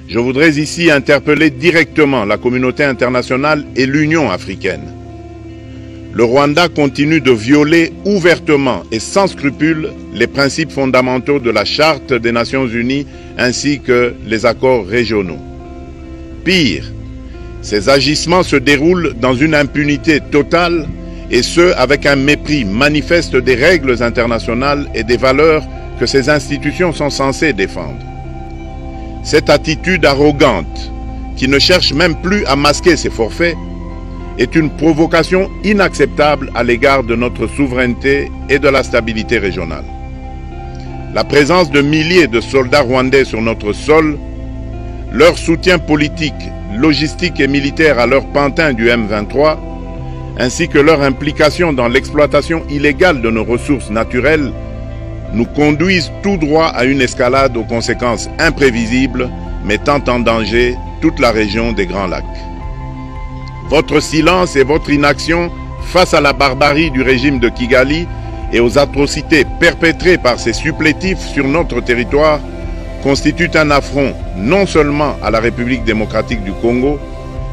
Je voudrais ici interpeller directement la communauté internationale et l'Union africaine. Le Rwanda continue de violer ouvertement et sans scrupule les principes fondamentaux de la Charte des Nations Unies ainsi que les accords régionaux. Pire, ces agissements se déroulent dans une impunité totale et ce, avec un mépris manifeste des règles internationales et des valeurs que ces institutions sont censées défendre. Cette attitude arrogante, qui ne cherche même plus à masquer ses forfaits, est une provocation inacceptable à l'égard de notre souveraineté et de la stabilité régionale. La présence de milliers de soldats rwandais sur notre sol, leur soutien politique, logistique et militaire à leur pantin du M23, ainsi que leur implication dans l'exploitation illégale de nos ressources naturelles, nous conduisent tout droit à une escalade aux conséquences imprévisibles, mettant en danger toute la région des Grands Lacs. Votre silence et votre inaction face à la barbarie du régime de Kigali et aux atrocités perpétrées par ses supplétifs sur notre territoire constituent un affront non seulement à la République démocratique du Congo,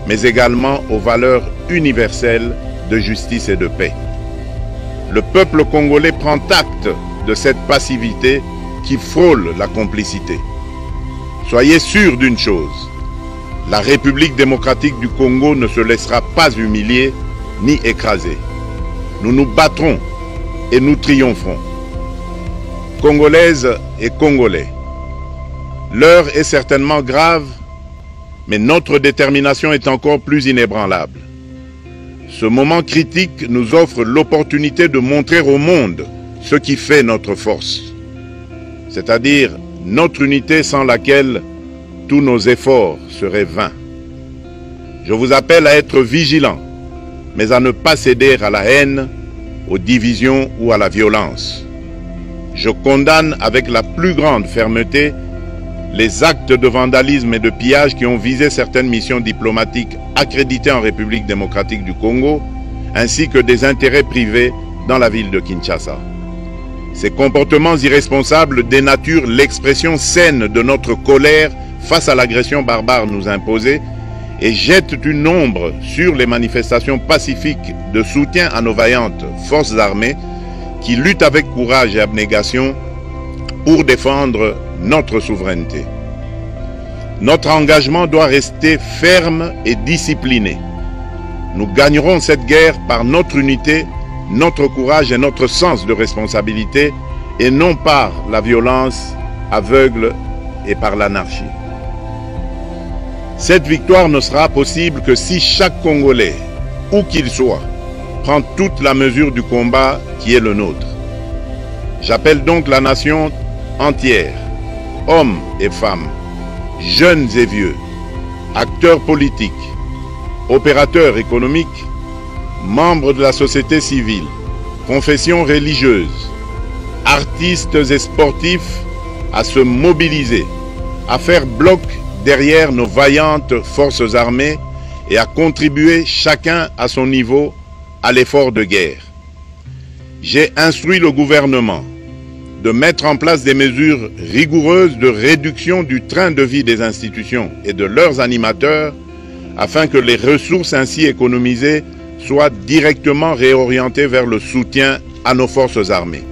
mais également aux valeurs universelles de justice et de paix. Le peuple congolais prend acte de cette passivité qui frôle la complicité. Soyez sûrs d'une chose, la République démocratique du Congo ne se laissera pas humilier ni écraser. Nous nous battrons et nous triompherons. Congolaises et Congolais, l'heure est certainement grave, mais notre détermination est encore plus inébranlable. Ce moment critique nous offre l'opportunité de montrer au monde ce qui fait notre force, c'est-à-dire notre unité sans laquelle tous nos efforts seraient vains. Je vous appelle à être vigilants, mais à ne pas céder à la haine, aux divisions ou à la violence. Je condamne avec la plus grande fermeté les actes de vandalisme et de pillage qui ont visé certaines missions diplomatiques accréditées en République démocratique du Congo, ainsi que des intérêts privés dans la ville de Kinshasa. Ces comportements irresponsables dénaturent l'expression saine de notre colère face à l'agression barbare nous imposée et jettent une ombre sur les manifestations pacifiques de soutien à nos vaillantes forces armées qui luttent avec courage et abnégation pour défendre notre souveraineté. Notre engagement doit rester ferme et discipliné. Nous gagnerons cette guerre par notre unité, notre courage et notre sens de responsabilité, et non par la violence aveugle et par l'anarchie. Cette victoire ne sera possible que si chaque Congolais, où qu'il soit, prend toute la mesure du combat qui est le nôtre. J'appelle donc la nation entière, hommes et femmes, jeunes et vieux, acteurs politiques, opérateurs économiques, membres de la société civile, confessions religieuses, artistes et sportifs à se mobiliser, à faire bloc derrière nos vaillantes forces armées et à contribuer chacun à son niveau à l'effort de guerre. J'ai instruit le gouvernement de mettre en place des mesures rigoureuses de réduction du train de vie des institutions et de leurs animateurs afin que les ressources ainsi économisées soient directement réorientées vers le soutien à nos forces armées.